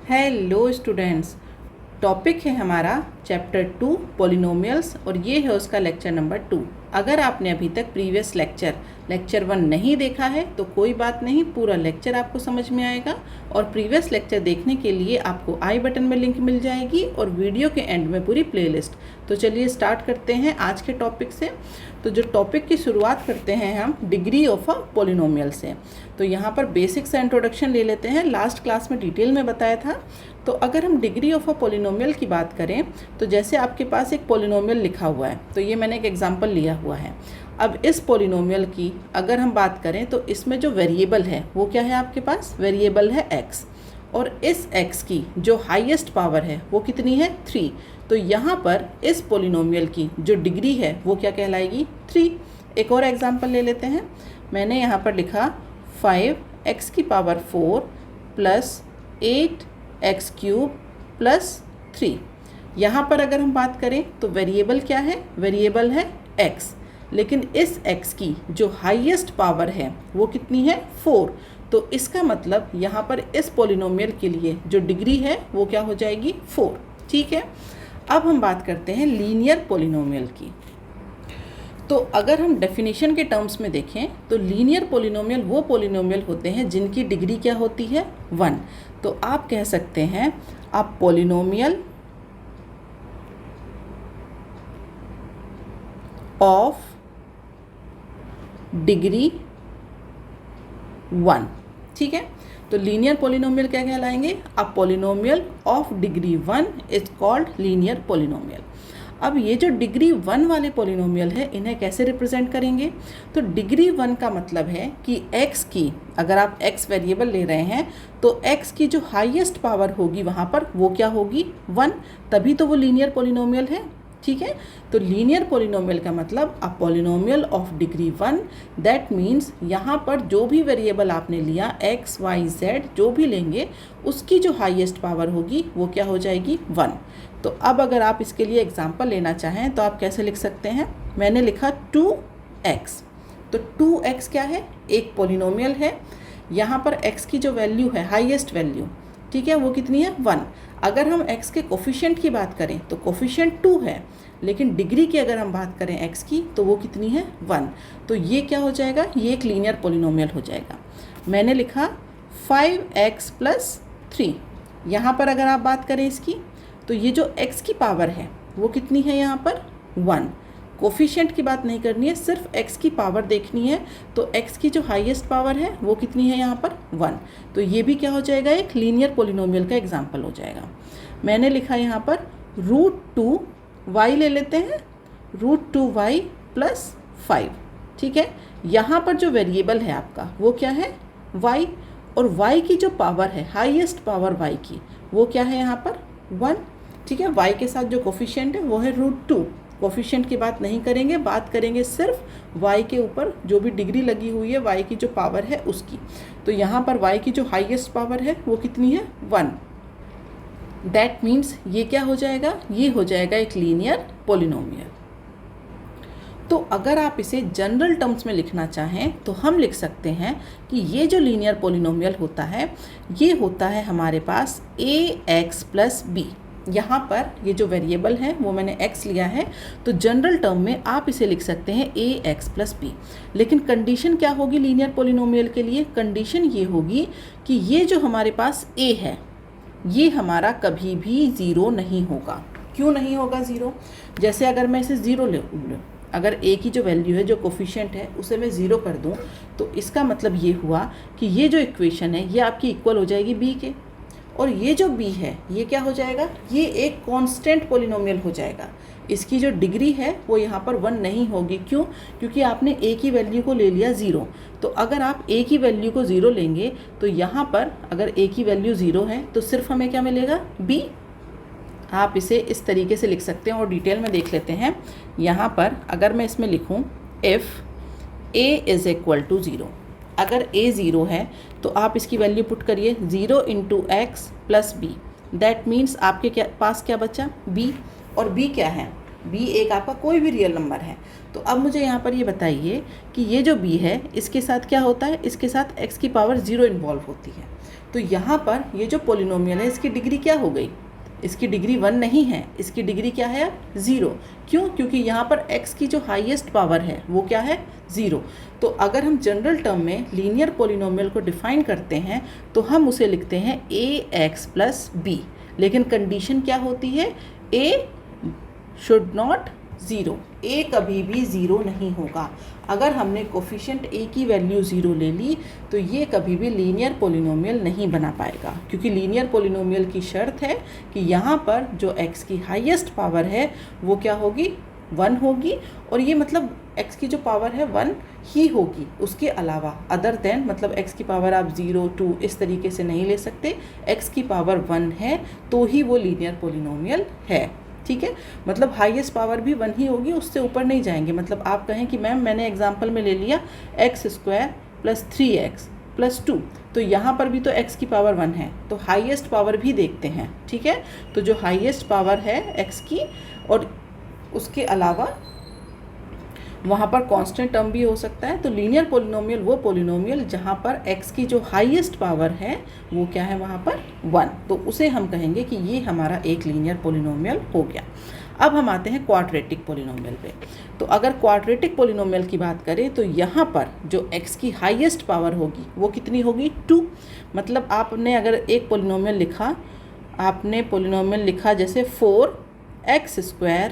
Hello students, topic है हमारा chapter 2 polynomials और ये है उसका लेक्चर नंबर 2। अगर आपने अभी तक प्रीवियस लेक्चर 1 नहीं देखा है तो कोई बात नहीं, पूरा लेक्चर आपको समझ में आएगा। और प्रीवियस लेक्चर देखने के लिए आपको आई बटन में लिंक मिल जाएगी और वीडियो के एंड में पूरी प्लेलिस्ट। तो चलिए स्टार्ट करते हैं आज के टॉपिक से। तो जो टॉपिक की शुरुआत करते हैं हम डिग्री ऑफ अ पॉलिनोमियल से। तो यहाँ पर बेसिक सा इंट्रोडक्शन ले लेते हैं, लास्ट क्लास में डिटेल में बताया था। तो अगर हम डिग्री ऑफ अ पॉलिनोमियल की बात करें तो जैसे आपके पास एक पॉलिनोमियल लिखा हुआ है, तो ये मैंने एक एग्जांपल लिया हुआ है। अब इस पॉलिनोमियल की अगर हम बात करें तो इसमें जो वेरिएबल है वो क्या है, आपके पास वेरिएबल है x, और इस x की जो हाईएस्ट पावर है वो कितनी है 3। तो यहाँ पर इस पॉलिनोमियल की जो डिग्री है वो क्या कहलाएगी 3। एक और एग्जांपल ले लेते हैं। मैंने यहाँ पर लिखा 5x की power 4 plus 8x cube plus 3। यहाँ पर अगर हम बात करें तो वेरिएबल क्या है, वेरिएबल है x, लेकिन इस x की जो हाईएस्ट पावर है वो कितनी है 4। तो इसका मतलब यहाँ पर इस पॉलिनोमियल के लिए जो डिग्री है वो क्या हो जाएगी 4। ठीक है, अब हम बात करते हैं लीनियर पॉलिनोमियल की। तो अगर हम डेफिनेशन के टर्म्स में देखें तो लीनियर पॉलिनोमियल वो पॉलिनोमियल होते हैं जिनकी डिग्री क्या होती है 1। तो आप कह सकते हैं आप पॉलिनोमियल ऑफ डिग्री 1। ठीक है, तो लीनियर पॉलिनोमियल क्या कहलाएंगे, a polynomial of degree 1 is called linear polynomial. अब ये जो डिग्री 1 वाले पॉलिनोमियल है इन्हें कैसे रिप्रेजेंट करेंगे, तो डिग्री 1 का मतलब है कि x की, अगर आप x वेरिएबल ले रहे हैं तो x की जो हाईएस्ट पावर होगी वहाँ पर वो क्या होगी 1, तभी तो वो लीनियर पॉलिनोमियल है। ठीक है, तो लीनियर पॉलिनोमियल का मतलब अ polynomial of degree 1, that means यहाँ पर जो भी वेरिएबल आपने लिया x, y, z जो भी लेंगे उसकी जो हाईएस्ट पावर होगी वो क्या हो जाएगी 1। तो अब अगर आप इसके लिए एग्जांपल लेना चाहें तो आप कैसे लिख सकते हैं, मैंने लिखा 2x। तो 2x क्या है, एक पॉलिनोमियल है। यहाँ पर x की जो वैल्यू है हाईएस्ट वैल्यू, ठीक है, वो कितनी है 1। अगर हम x के कोफिशिएंट की बात करें तो कोफिशिएंट 2 है, लेकिन डिग्री की अगर हम बात करें x की तो वो कितनी है 1। तो ये क्या हो जाएगा, ये एक लीनियर पॉलिनोमियल हो जाएगा। मैंने लिखा 5x प्लस 3। यहाँ पर अगर आप बात करें इसकी तो ये जो x की पावर है वो कितनी है यहाँ पर 1। कोफिशिएंट की बात नहीं करनी है, सिर्फ x की पावर देखनी है। तो x की जो हाईएस्ट पावर है वो कितनी है यहाँ पर 1। तो ये भी क्या हो जाएगा, एक लीनियर पॉलिनोमियल का एग्जांपल हो जाएगा। मैंने लिखा यहाँ पर √2y ले लेते हैं, √2y प्लस 5। ठीक है, यहाँ पर जो वेरिएबल है आपका वो क्या है y, और y की जो पावर है हाईएस्ट पावर y की वो क्या है यहाँ पर 1। ठीक है, y के साथ जो कोफिशिएंट है वो है √2। कोफिशिएंट की बात नहीं करेंगे, बात करेंगे सिर्फ y के ऊपर जो भी डिग्री लगी हुई है y की जो पावर है उसकी। तो यहाँ पर y की जो हाईएस्ट पावर है वो कितनी है 1। दैट मीन्स ये क्या हो जाएगा, ये हो जाएगा एक लीनियर पॉलिनोमियल। तो अगर आप इसे जनरल टर्म्स में लिखना चाहें तो हम लिख सकते हैं कि ये जो लीनियर पॉलिनोमियल होता है ये होता है हमारे पास ax प्लस b। यहाँ पर ये जो वेरिएबल है वो मैंने x लिया है, तो जनरल टर्म में आप इसे लिख सकते हैं ax प्लस b। लेकिन कंडीशन क्या होगी लीनियर पॉलिनोमियल के लिए, कंडीशन ये होगी कि ये जो हमारे पास a है ये हमारा कभी भी ज़ीरो नहीं होगा। क्यों नहीं होगा ज़ीरो, जैसे अगर मैं इसे ज़ीरो ले, अगर a की जो वैल्यू है जो कोफिशिएंट है उसे मैं ज़ीरो कर दूं तो इसका मतलब ये हुआ कि ये जो इक्वेशन है ये आपकी इक्वल हो जाएगी b के, और ये जो b है ये क्या हो जाएगा, ये एक कांस्टेंट पॉलिनोमियल हो जाएगा। इसकी जो डिग्री है वो यहाँ पर 1 नहीं होगी। क्यों, क्योंकि आपने a की वैल्यू को ले लिया 0। तो अगर आप a की वैल्यू को 0 लेंगे तो यहाँ पर अगर a की वैल्यू 0 है तो सिर्फ हमें क्या मिलेगा b। आप इसे इस तरीके से लिख सकते हैं और डिटेल में देख लेते हैं। यहाँ पर अगर मैं इसमें लिखूँ if a is equal to 0, अगर a 0 है तो आप इसकी वैल्यू पुट करिए 0 into x plus b. That means आपके पास क्या बचा b, और b क्या है, b एक आपका कोई भी रियल नंबर है। तो अब मुझे यहाँ पर ये बताइए कि ये जो b है इसके साथ क्या होता है, इसके साथ x की पावर 0 इन्वॉल्व होती है। तो यहाँ पर ये जो पोलिनोमियल है इसकी डिग्री क्या हो गई, इसकी डिग्री 1 नहीं है, इसकी डिग्री क्या है अब 0। क्यों? क्योंकि यहाँ पर x की जो हाईएस्ट पावर है वो क्या है 0। तो अगर हम जनरल टर्म में लीनियर पोलिनोमियल को डिफाइन करते हैं तो हम उसे लिखते हैं ax प्लस b, लेकिन कंडीशन क्या होती है, a शुड नॉट 0, a कभी भी 0 नहीं होगा। अगर हमने कोफिशिएंट a की वैल्यू 0 ले ली तो ये कभी भी लीनियर पोलिनोमियल नहीं बना पाएगा, क्योंकि लीनियर पोलिनोमियल की शर्त है कि यहाँ पर जो x की हाईएस्ट पावर है वो क्या होगी, 1 होगी, और ये मतलब x की जो पावर है 1 ही होगी, उसके अलावा अदर देन मतलब x की पावर आप 0, 2 इस तरीके से नहीं ले सकते, x की पावर 1 है तो ही वो लीनियर पोलिनोमियल है। ठीक है, मतलब हाईएस्ट पावर भी 1 ही होगी, उससे ऊपर नहीं जाएंगे। मतलब आप कहें कि मैम मैंने एग्जांपल में ले लिया x² प्लस 3x प्लस 2, तो यहाँ पर भी तो x की पावर 1 है, तो हाईएस्ट पावर भी देखते हैं। ठीक है, तो जो हाईएस्ट पावर है x की और उसके अलावा वहाँ पर कांस्टेंट टर्म भी हो सकता है। तो लीनियर पोलिनोमियल वो पोलिनोमियल जहाँ पर x की जो हाईएस्ट पावर है वो क्या है वहाँ पर 1, तो उसे हम कहेंगे कि ये हमारा एक लीनियर पोलिनोमियल हो गया। अब हम आते हैं क्वाड्रेटिक पोलिनोमियल पे। तो अगर क्वाड्रेटिक पोलिनोमियल की बात करें तो यहाँ पर जो x की हाईएस्ट पावर होगी वो कितनी होगी, 2। मतलब आपने अगर एक पोलिनोमियल लिखा, आपने पोलिनोमियल लिखा जैसे 4x²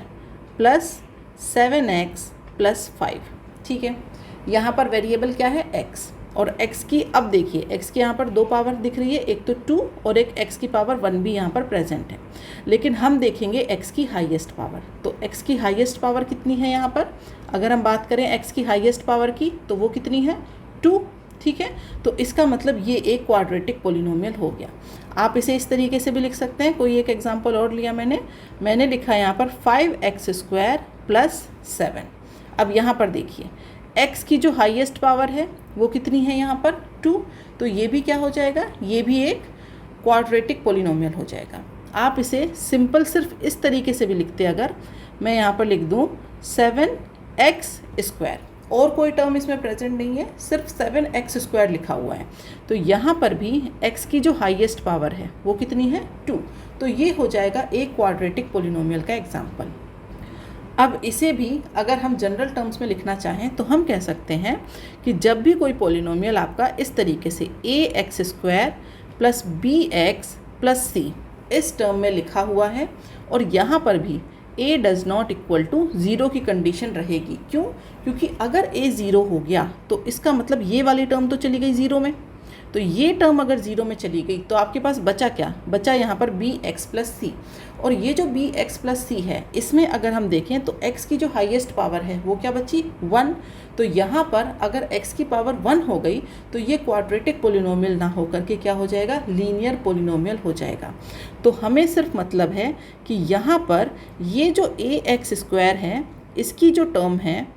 प्लस 7x प्लस 5। ठीक है, यहाँ पर वेरिएबल क्या है x, और x की अब देखिए x की यहाँ पर 2 पावर दिख रही है, एक तो 2 और एक x की पावर 1 भी यहाँ पर प्रेजेंट है। लेकिन हम देखेंगे x की हाईएस्ट पावर, तो x की हाईएस्ट पावर कितनी है यहाँ पर, अगर हम बात करें x की हाईएस्ट पावर की तो वो कितनी है 2। ठीक है, तो इसका मतलब ये एक क्वाड्रेटिक पोलिनोमियल हो गया। आप इसे इस तरीके से भी लिख सकते हैं। कोई एक एग्जांपल और लिया मैंने लिखा यहाँ पर 5x² प्लस 7। अब यहाँ पर देखिए x की जो हाईएस्ट पावर है वो कितनी है यहाँ पर 2, तो ये भी क्या हो जाएगा, ये भी एक क्वाड्रेटिक पोलिनोमियल हो जाएगा। आप इसे सिंपल सिर्फ इस तरीके से भी लिखते, अगर मैं यहाँ पर लिख दूँ 7x², और कोई टर्म इसमें प्रेजेंट नहीं है, सिर्फ 7x² लिखा हुआ है, तो यहाँ पर भी x की जो हाईएस्ट पावर है वो कितनी है 2, तो ये हो जाएगा एक क्वाड्रेटिक पोलिनोमियल का एग्जाम्पल। अब इसे भी अगर हम जनरल टर्म्स में लिखना चाहें तो हम कह सकते हैं कि जब भी कोई पोलिनोमियल आपका इस तरीके से ax² plus bx plus c इस टर्म में लिखा हुआ है और यहाँ पर भी a does not equal to 0 की कंडीशन रहेगी। क्यों? क्योंकि अगर a 0 हो गया तो इसका मतलब ये वाली टर्म तो चली गई 0 में, तो ये टर्म अगर 0 में चली गई तो आपके पास बचा क्या, बचा यहाँ पर bx प्लस c, और ये जो bx प्लस c है इसमें अगर हम देखें तो x की जो हाईएस्ट पावर है वो क्या बची 1, तो यहाँ पर अगर x की पावर 1 हो गई तो ये क्वाड्रेटिक पोलिनोमियल ना होकर के क्या हो जाएगा, लीनियर पोलिनोमियल हो जाएगा। तो हमें सिर्फ मतलब है कि यहाँ पर ये जो ax² है इसकी जो टर्म है,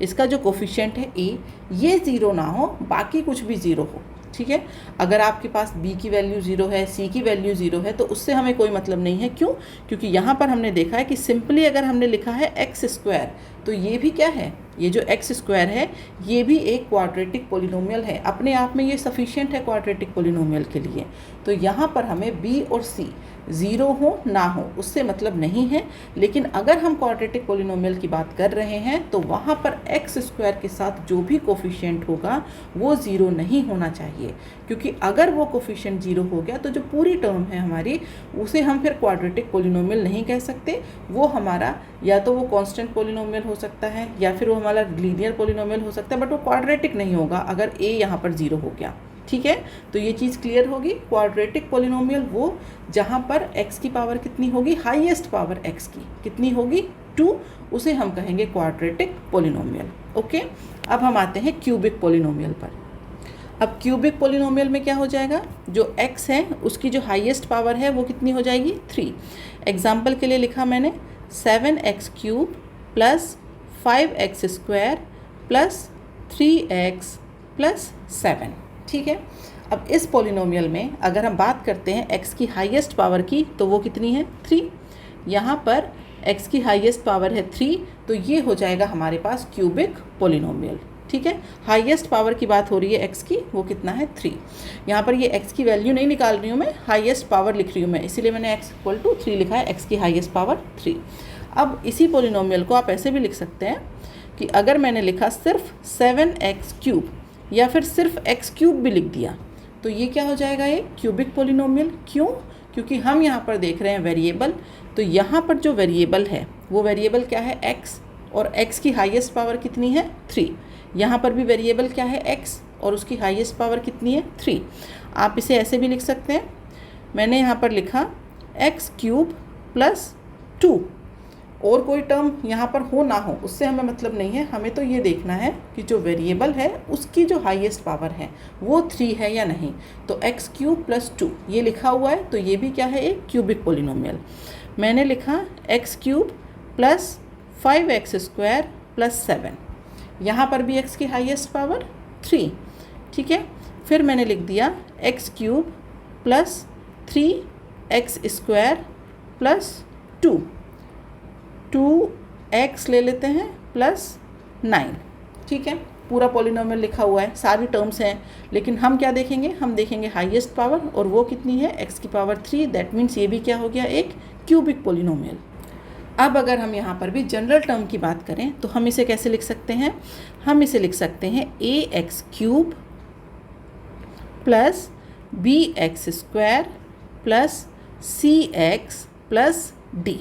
इसका जो कोफिशिएंट है a, ये 0 ना हो, बाकी कुछ भी 0 हो। ठीक है, अगर आपके पास b की वैल्यू 0 है, c की वैल्यू 0 है तो उससे हमें कोई मतलब नहीं है। क्यों? क्योंकि यहाँ पर हमने देखा है कि सिंपली अगर हमने लिखा है x² तो ये भी क्या है, ये जो x² है ये भी एक क्वाड्रेटिक पोलिनोमियल है, अपने आप में ये सफिशिएंट है क्वाड्रेटिक पोलिनोमियल के लिए। तो यहाँ पर हमें b और c 0 हो ना हो उससे मतलब नहीं है, लेकिन अगर हम क्वाड्रेटिक पोलिनोमियल की बात कर रहे हैं तो वहाँ पर x² के साथ जो भी कोफिशिएंट होगा वो 0 नहीं होना चाहिए, क्योंकि अगर वो कोफिशिएंट 0 हो गया तो जो पूरी टर्म है हमारी उसे हम फिर क्वाड्रेटिक पोलिनोमियल नहीं कह सकते। वो हमारा या तो वो कांस्टेंट पोलिनोमियल हो सकता है या फिर वो हमारा लीनियर पोलिनोमियल हो सकता है, बट वो क्वाड्रेटिक नहीं होगा अगर a यहाँ पर 0 हो गया। ठीक है, तो ये चीज़ क्लियर होगी। क्वाड्रेटिक पोलिनोमियल वो जहाँ पर x की पावर कितनी होगी, हाईएस्ट पावर x की कितनी होगी 2, उसे हम कहेंगे क्वाड्रेटिक पोलिनोमियल। ओके, अब हम आते हैं क्यूबिक पोलिनोमियल पर। अब क्यूबिक पोलिनोमियल में क्या हो जाएगा, जो x है उसकी जो हाईएस्ट पावर है वो कितनी हो जाएगी 3। एग्जाम्पल के लिए लिखा मैंने 7x³ plus 5x² plus 3x plus 7। ठीक है, अब इस पोलिनोमियल में अगर हम बात करते हैं x की हाईएस्ट पावर की तो वो कितनी है 3। यहाँ पर x की हाईएस्ट पावर है 3, तो ये हो जाएगा हमारे पास क्यूबिक पोलिनोमियल। ठीक है। हाईएस्ट पावर की बात हो रही है x की, वो कितना है 3। यहाँ पर ये x की वैल्यू नहीं निकाल रही हूँ मैं, हाईएस्ट पावर लिख रही हूँ मैं, इसीलिए मैंने x इक्वल टू 3 लिखा है, x की हाईएस्ट पावर 3। अब इसी पोलिनोमियल को आप ऐसे भी लिख सकते हैं कि अगर मैंने लिखा सिर्फ 7x³ या फिर सिर्फ x³ भी लिख दिया तो ये क्या हो जाएगा, ये क्यूबिक पोलिनोमियल। क्यों? क्योंकि हम यहाँ पर देख रहे हैं वेरिएबल, तो यहाँ पर जो वेरिएबल है वो वेरिएबल क्या है x, और x की हाईएस्ट पावर कितनी है 3। यहाँ पर भी वेरिएबल क्या है x और उसकी हाईएस्ट पावर कितनी है 3। आप इसे ऐसे भी लिख सकते हैं, मैंने यहाँ पर लिखा x³ + 2, और कोई टर्म यहाँ पर हो ना हो उससे हमें मतलब नहीं है, हमें तो ये देखना है कि जो वेरिएबल है उसकी जो हाईएस्ट पावर है वो 3 है या नहीं। तो x³ + 2 ये लिखा हुआ है, तो ये भी क्या है, एक क्यूबिक पोलिनोमियल। मैंने लिखा x³ + 5x² + 7, यहाँ पर भी x की हाईएस्ट पावर 3, ठीक है। फिर मैंने लिख दिया x³ + 3x² + 2x ले लेते हैं +9, ठीक है। पूरा पॉलिनोमियल लिखा हुआ है, सारी टर्म्स हैं, लेकिन हम क्या देखेंगे, हम देखेंगे हाईएस्ट पावर, और वो कितनी है x की पावर 3। दैट मीन्स ये भी क्या हो गया, एक क्यूबिक पॉलिनोमियल। अब अगर हम यहाँ पर भी जनरल टर्म की बात करें तो हम इसे कैसे लिख सकते हैं, हम इसे लिख सकते हैं ax³ + bx² + cx + d।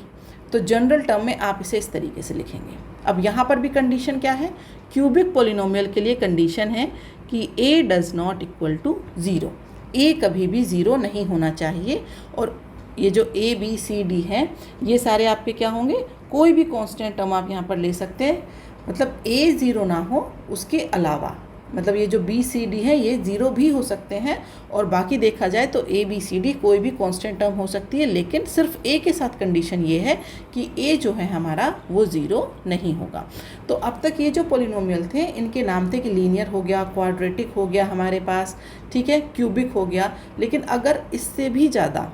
तो जनरल टर्म में आप इसे इस तरीके से लिखेंगे। अब यहाँ पर भी कंडीशन क्या है, क्यूबिक पोलिनोमियल के लिए कंडीशन है कि a does not equal to 0, a कभी भी 0 नहीं होना चाहिए। और ये जो a b c d हैं ये सारे आपके क्या होंगे, कोई भी कांस्टेंट टर्म आप यहाँ पर ले सकते हैं, मतलब a 0 ना हो उसके अलावा, मतलब ये जो b c d है ये 0 भी हो सकते हैं, और बाकी देखा जाए तो a b c d कोई भी कांस्टेंट टर्म हो सकती है, लेकिन सिर्फ a के साथ कंडीशन ये है कि a जो है हमारा वो 0 नहीं होगा। तो अब तक ये जो पोलिनोमियल थे इनके नाम थे कि लीनियर हो गया, क्वाड्रेटिक हो गया हमारे पास, ठीक है, क्यूबिक हो गया। लेकिन अगर इससे भी ज़्यादा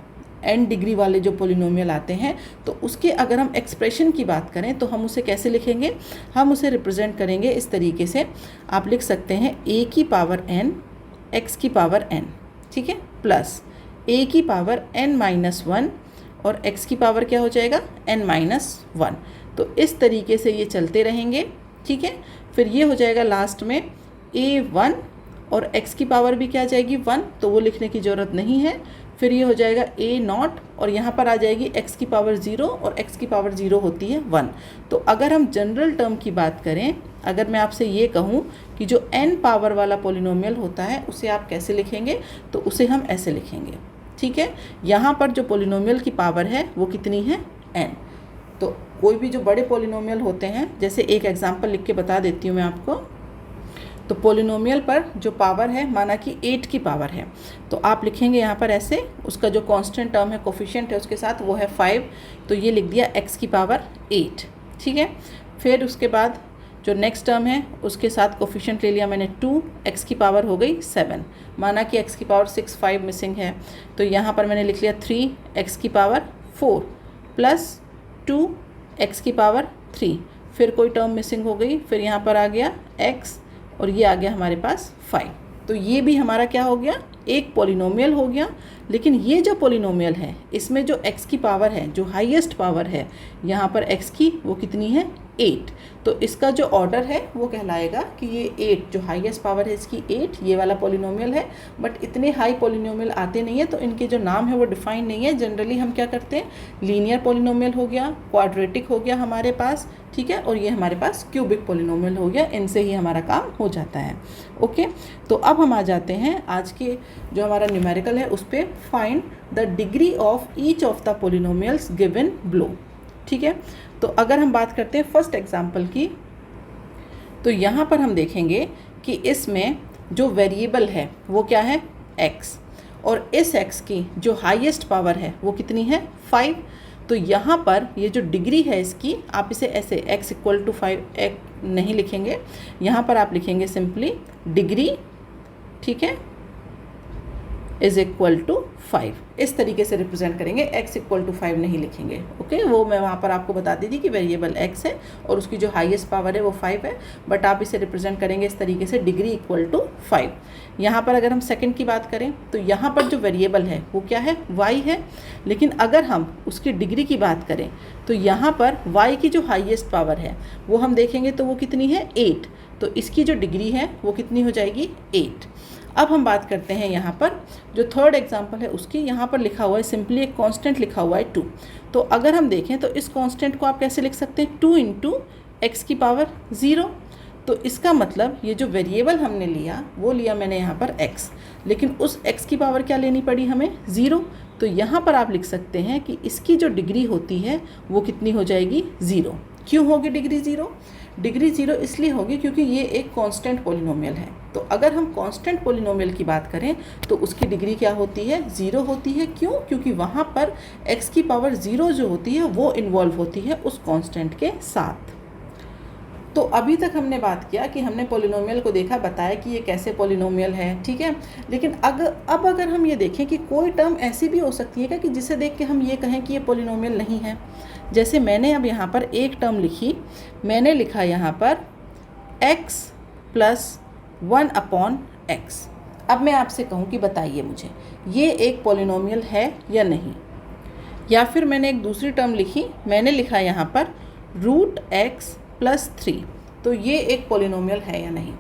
n डिग्री वाले जो पोलिनोमियल आते हैं तो उसके अगर हम एक्सप्रेशन की बात करें तो हम उसे कैसे लिखेंगे, हम उसे रिप्रेजेंट करेंगे इस तरीके से। आप लिख सकते हैं a की पावर n x की पावर n, ठीक है, प्लस a की पावर n-1 और x की पावर क्या हो जाएगा n-1। तो इस तरीके से ये चलते रहेंगे, ठीक है। फिर ये हो जाएगा लास्ट में a1 और x की पावर भी क्या आ जाएगी 1, तो वो लिखने की ज़रूरत नहीं है। फिर ये हो जाएगा a0 और यहाँ पर आ जाएगी x की पावर 0 और x की पावर 0 होती है 1। तो अगर हम जनरल टर्म की बात करें, अगर मैं आपसे ये कहूँ कि जो n पावर वाला पोलिनोमियल होता है उसे आप कैसे लिखेंगे, तो उसे हम ऐसे लिखेंगे, ठीक है। यहाँ पर जो पोलिनोमियल की पावर है वो कितनी है n। तो कोई भी जो बड़े पोलिनोमियल होते हैं, जैसे एक एग्जांपल लिख के बता देती हूँ मैं आपको। तो पोलिनोमियल पर जो पावर है, माना कि 8 की पावर है, तो आप लिखेंगे यहाँ पर ऐसे, उसका जो कांस्टेंट टर्म है, कोफिशिएंट है उसके साथ, वो है 5, तो ये लिख दिया x की पावर 8, ठीक है। फिर उसके बाद जो नेक्स्ट टर्म है उसके साथ कोफिशिएंट ले लिया मैंने 2, x की पावर हो गई 7, माना कि x की पावर 6, 5 मिसिंग है, तो यहाँ पर मैंने लिख लिया 3 x की पावर 4 प्लस 2 x की पावर 3। फिर कोई टर्म मिसिंग हो गई, फिर यहाँ पर आ गया x और ये आ गया हमारे पास 5। तो ये भी हमारा क्या हो गया, एक पोलिनोमियल हो गया। लेकिन ये जो पोलिनोमियल है इसमें जो x की पावर है, जो हाईएस्ट पावर है यहाँ पर x की, वो कितनी है 8। तो इसका जो ऑर्डर है वो कहलाएगा कि ये 8, जो हाईएस्ट पावर है इसकी 8, ये वाला पोलिनोमियल है। बट इतने हाई पोलिनोमियल आते नहीं है, तो इनके जो नाम है वो डिफाइन नहीं है। जनरली हम क्या करते हैं, लीनियर पोलिनोमियल हो गया, क्वाड्रेटिक हो गया हमारे पास, ठीक है, और ये हमारे पास क्यूबिक पोलिनोमियल हो गया, इनसे ही हमारा काम हो जाता है। ओके, तो अब हम आ जाते हैं आज के जो हमारा न्यूमेरिकल है उस पर, find the degree of each of the polynomials given below, ठीक है। तो अगर हम बात करते हैं फर्स्ट एग्जांपल की, तो यहाँ पर हम देखेंगे कि इसमें जो वेरिएबल है वो क्या है x, और इस x की जो हाईएस्ट पावर है वो कितनी है 5। तो यहाँ पर ये जो डिग्री है इसकी, आप इसे ऐसे x इक्वल टू 5 नहीं लिखेंगे, यहाँ पर आप लिखेंगे सिंपली डिग्री, ठीक है, इज इक्वल टू 5। इस तरीके से रिप्रेजेंट करेंगे, x इक्वल टू 5 नहीं लिखेंगे। ओके, वो मैं वहाँ पर आपको बता दी थी कि वेरिएबल x है और उसकी जो हाईएस्ट पावर है वो 5 है, बट आप इसे रिप्रेजेंट करेंगे इस तरीके से, डिग्री इक्वल टू 5। यहाँ पर अगर हम सेकंड की बात करें तो यहाँ पर जो वेरिएबल है वो क्या है, y है, लेकिन अगर हम उसकी डिग्री की बात करें तो यहाँ पर y की जो हाईएस्ट पावर है वो हम देखेंगे तो वो कितनी है, 8। तो इसकी जो डिग्री है वो कितनी हो जाएगी, 8। अब हम बात करते हैं यहाँ पर जो थर्ड एग्जांपल है उसकी। यहाँ पर लिखा हुआ है सिंपली एक कांस्टेंट लिखा हुआ है 2। तो अगर हम देखें तो इस कांस्टेंट को आप कैसे लिख सकते हैं, 2 इंटू एक्स की पावर 0। तो इसका मतलब ये जो वेरिएबल हमने लिया वो लिया मैंने यहाँ पर x, लेकिन उस x की पावर क्या लेनी पड़ी हमें, 0। तो यहाँ पर आप लिख सकते हैं कि इसकी जो डिग्री होती है वो कितनी हो जाएगी, 0। क्यों होगी डिग्री 0? डिग्री 0 इसलिए होगी क्योंकि ये एक कांस्टेंट पॉलिनोमियल है। तो अगर हम कांस्टेंट पॉलिनोमियल की बात करें तो उसकी डिग्री क्या होती है, 0 होती है। क्यों? क्योंकि वहाँ पर x की पावर 0 जो होती है वो इन्वॉल्व होती है उस कांस्टेंट के साथ। तो अभी तक हमने बात किया कि हमने पॉलिनोमियल को देखा, बताया कि ये कैसे पॉलिनोमियल है, ठीक है। लेकिन अब अगर हम ये देखें कि कोई टर्म ऐसी भी हो सकती है क्या कि जिसे देख के हम ये कहें कि ये पॉलिनोमियल नहीं है। जैसे मैंने अब यहाँ पर एक टर्म लिखी, मैंने लिखा यहाँ पर x प्लस 1/x। अब मैं आपसे कहूँ कि बताइए मुझे ये एक पॉलिनोमियल है या नहीं। या फिर मैंने एक दूसरी टर्म लिखी, मैंने लिखा यहाँ पर √x प्लस 3। तो ये एक पॉलिनोमियल है या नहीं।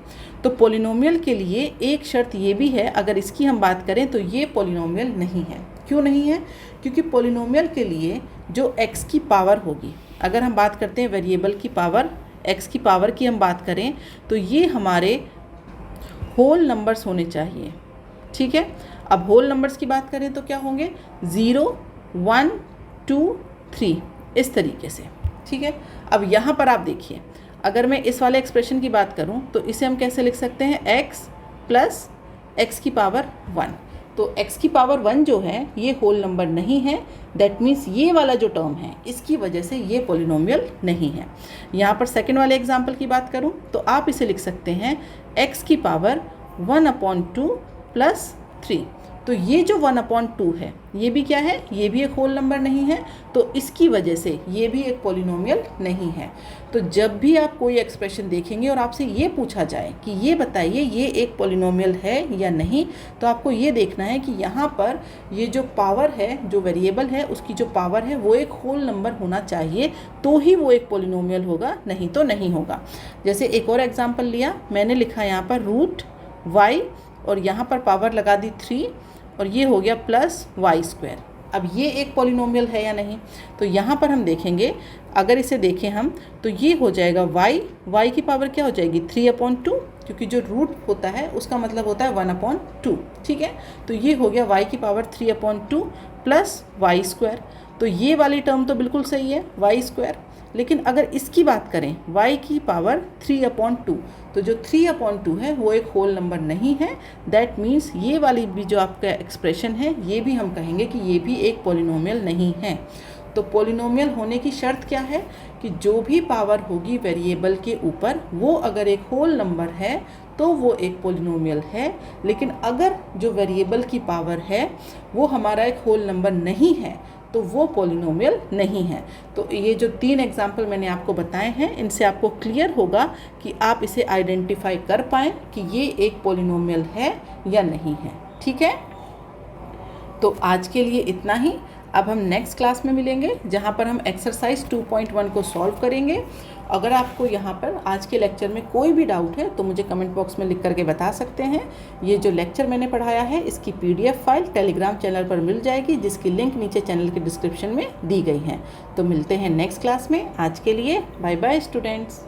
तो पॉलिनोमियल के लिए एक शर्त ये भी है, अगर इसकी हम बात करें तो ये पॉलिनोमियल नहीं है। क्यों नहीं है? क्योंकि पॉलिनोमियल के लिए जो x की पावर होगी, अगर हम बात करते हैं वेरिएबल की पावर, x की पावर की हम बात करें तो ये हमारे होल नंबर्स होने चाहिए, ठीक है। अब होल नंबर्स की बात करें तो क्या होंगे, 0, 1, 2, 3, इस तरीके से, ठीक है। अब यहाँ पर आप देखिए, अगर मैं इस वाले एक्सप्रेशन की बात करूँ तो इसे हम कैसे लिख सकते हैं, x प्लस x की पावर 1। तो x की पावर 1 जो है ये होल नंबर नहीं है, दैट मीन्स ये वाला जो टर्म है इसकी वजह से ये पॉलिनोमियल नहीं है। यहाँ पर सेकंड वाले एग्जांपल की बात करूँ तो आप इसे लिख सकते हैं x की पावर 1/2 प्लस 3। तो ये जो 1/2 है ये भी क्या है, ये भी एक होल नंबर नहीं है, तो इसकी वजह से ये भी एक पॉलिनोमियल नहीं है। तो जब भी आप कोई एक्सप्रेशन देखेंगे और आपसे ये पूछा जाए कि ये बताइए ये एक पॉलिनोमियल है या नहीं, तो आपको ये देखना है कि यहाँ पर ये जो पावर है, जो वेरिएबल है उसकी जो पावर है वो एक होल नंबर होना चाहिए, तो ही वो एक पॉलिनोमियल होगा, नहीं तो नहीं होगा। जैसे एक और एग्जाम्पल लिया, मैंने लिखा यहाँ पर √y और यहाँ पर पावर लगा दी 3 और ये हो गया प्लस y²। अब ये एक पॉलिनोमियल है या नहीं? तो यहाँ पर हम देखेंगे, अगर इसे देखें हम तो ये हो जाएगा y की पावर क्या हो जाएगी, 3/2, क्योंकि जो रूट होता है उसका मतलब होता है 1/2, ठीक है। तो ये हो गया y की पावर 3/2 प्लस y²। तो ये वाली टर्म तो बिल्कुल सही है, y²। लेकिन अगर इसकी बात करें y की पावर 3/2, तो जो 3/2 है वो एक होल नंबर नहीं है, दैट मीन्स ये वाली भी जो आपका एक्सप्रेशन है ये भी हम कहेंगे कि ये भी एक पॉलिनोमियल नहीं है। तो पॉलिनोमियल होने की शर्त क्या है कि जो भी पावर होगी वेरिएबल के ऊपर वो अगर एक होल नंबर है तो वो एक पॉलिनोमियल है। लेकिन अगर जो वेरिएबल की पावर है वो हमारा एक होल नंबर नहीं है तो वो पॉलिनोमियल नहीं है। तो ये जो 3 एग्जाम्पल मैंने आपको बताए हैं इनसे आपको क्लियर होगा कि आप इसे आइडेंटिफाई कर पाएँ कि ये एक पॉलिनोमियल है या नहीं है, ठीक है। तो आज के लिए इतना ही। अब हम नेक्स्ट क्लास में मिलेंगे जहाँ पर हम एक्सरसाइज 2.1 को सॉल्व करेंगे। अगर आपको यहाँ पर आज के लेक्चर में कोई भी डाउट है तो मुझे कमेंट बॉक्स में लिख करके बता सकते हैं। ये जो लेक्चर मैंने पढ़ाया है इसकी PDF फाइल टेलीग्राम चैनल पर मिल जाएगी, जिसकी लिंक नीचे चैनल के डिस्क्रिप्शन में दी गई है। तो मिलते हैं नेक्स्ट क्लास में। आज के लिए बाय बाय स्टूडेंट्स।